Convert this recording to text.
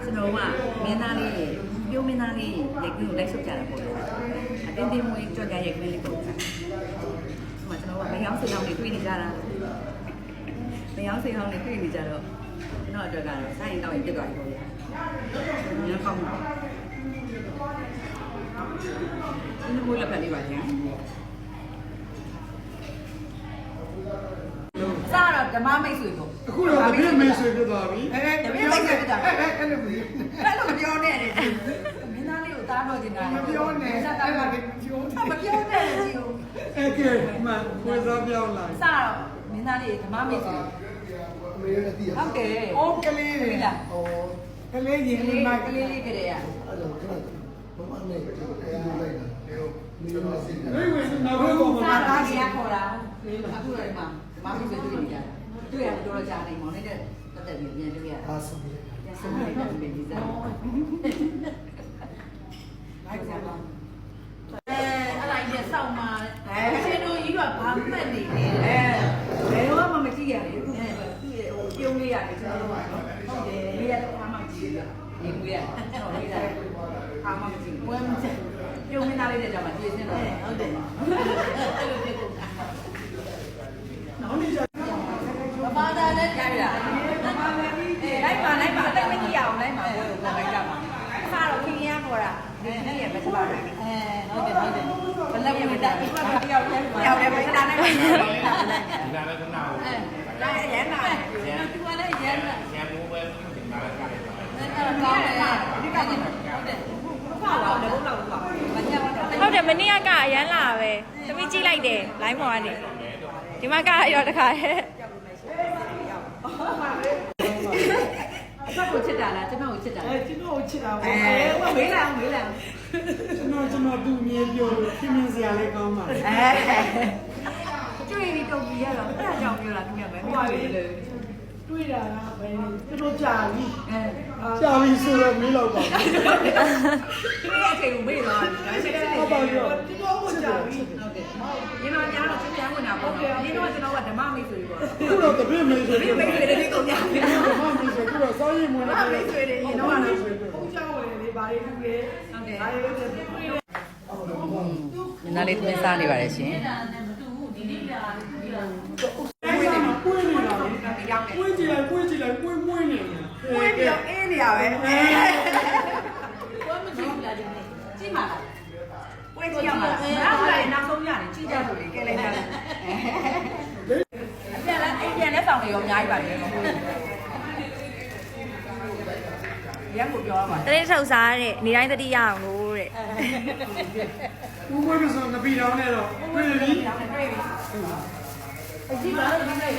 ကျွန်တော်ကမင်းသားလေးပြုံးမင်းသားလေးရိုက်ကူးလိုက်ဆုပ်ကြတာပေါ့အတင်းတင်းမွေးကြော်ကြရိုက်ကူးလေးပေါ့ကျွန်တော်ကမယောင်းစိတ်အောင်တွေတွေ့နေကြတာမယောင်းစိတ်အောင်တွေတွေ့နေကြတော့ကျွန်တော်အတွက်ကတော့စိုင်းတောင်းရင်ပြတ်သွားပြီပေါ့ဗျာညကောင်းတော့ဒီလိုလက်ဖက်လေးပါဗျာစားတော့ဓမ္မမိတ်ဆွေပေါ့ အခုတော့တပည့်မိတ်ဆွေဖြစ်သွားပြီ တပည့်မိတ်ဆွေဖြစ်တာအဲ့လိုမျိုးအဲ့လိုပြောနေတယ်မင်းသားလေးကိုတားတော့ကျင်တာ မပြောနဲ့အဲ့ဒါလေးမပြောမပြောနဲ့ကြည့်ဦး အဲ့ကဲမှခွေစားပြောင်းလာစားတော့မင်းသားလေးဓမ္မမိတ်ဆွေ အမေလည်းသိရဟုတ်တယ် အိုးကလေးတွေလားဩကလေးရင်လေးမကလေးလေးကလေးရအဲ့လိုခဏဘာမှမနေဘူးအဲ့လိုလိုက်တာဒီလိုစီတယ်ဝေးနောက်တော့မစားတာကြီးခေါ်တာအခုတော့ဒီမှာဓမ္မမိတ်ဆွေတွေ့နေကြတာတွေ့ရတော့ကြာနေမောင်လေးတဲ့တက်တက်ပြီးပြန်တွေ့ရအားဆုံးတယ်ဆုံးလိုက်တယ်ဒီစားလိုက်ကြပါအဲ့လိုက်နဲ့စောင့်မှာရှင်တို့ကြီးကဘာမှတ်နေလဲဘယ်တော့မှမကြည့်ရဘူးသူ့ရဲ့ပြုံးလေးရတယ်ကျွန်တော်တို့ကဟုတ်တယ်လေးရတော့အားမှကြည့်ရဒီကွေးရတော့လေးရတယ်အားမှမကြည့်ဘူးပြုံးမင်းသားလေးတဲ့ကြောင့်မှကြည့်နေတော့ဟုတ်တယ်အဲ့လိုဖြစ်ကုန်တာနောက်နေ့ကျဘာသာနဲ့ကြားရလိုက်ပါလိုက်မကြည့်ရအောင်လိုက်ပါဘယ်လိုလိုက်ကြပါစားတော့ခင်ရခေါ်တာဒီနေ့ရပဲစပါတယ်ဟုတ်တယ်ဘယ်လောက်ရမတက်တယောက်လည်းပဲခဏနဲ့ဒီနာလည်းခဏဟုတ်လာရမ်းလာသူကလည်းရမ်းလာရမ်းမိုးပဲဒီမှာလည်းခဏဒီကနေ့ဟုတ်တယ်ဟုတ်တယ်မနေ့ကအရန်လာပဲသမီးကြည့်လိုက်တယ်လိုင်းပေါ်ကနေဒီမှာကရောတခါရဲ့အဆက်ကိုချစ်တာလားကျွန်တော်ကိုချစ်တာကျွန်တော်ချစ်တာပဲမေးလာကျွန်တော်သူမြင်ပြောလို့ခင်မင်းစရာလေးကောင်းပါလေတွေ့ပြီးတုံပြီးရတော့အဲ့ဒါကြောင့်ပြောတာခင်ဗျာပဲပြောပြီလေတွေ့တာကဘယ်တို့ကြာပြီကြာပြီဆိုတော့မေးတော့ပါခင်ဗျာအချိန်ကိုမေးတော့ဒါချက်ချက်ဟုတ်ပါရောကျွန်တော်ကိုကြာပြီဟုတ်တယ်ညီမများတော့ချင်းချမ်းဝင်တာပေါ့ညီတော့ကျွန်တော်ကဓမ္မမိတ်ဆွေပေါ့ခုတော့တပည့်မိတ်ဆွေတွေဒီကုန်ကြတယ်ဓမ္မမိတ်ဆွေခုတော့စောရင်ဝင်ဓမ္မမိတ်ဆွေတွေညီတော့ကတော့ပုံချောင်းဝင်လေဘာတွေထူလဲဟုတ်တယ်ဘာတွေလုပ်တယ်မင်းသားလေးသင်စားနေပါတယ်ရှင်ကွေးနေတာကွေးကြည့်လိုက်ကွေးမွေးနေတာကွေးပြီးတော့အေးနေရပဲကွေးမကြည့်ဘူးလားဒီနေ့ကြည့်ပါလားကွေးကြည့်ရမှာလားနောက်ဆုံးရတယ်ကြည့်ကြလို့လေကဲလိုက်တာပြန်လဲဆောင်နေရောအများကြီးပါလေရန်ကိုပြောရမှာတရင်ထုတ်စားတဲ့နေတိုင်းသတိရအောင်လို့တဲ့ဦးမွေးမစုံငပီတောင်းနဲ့တော့တွေ့ပြီအကြည့်ပါလို့ဒီနေ့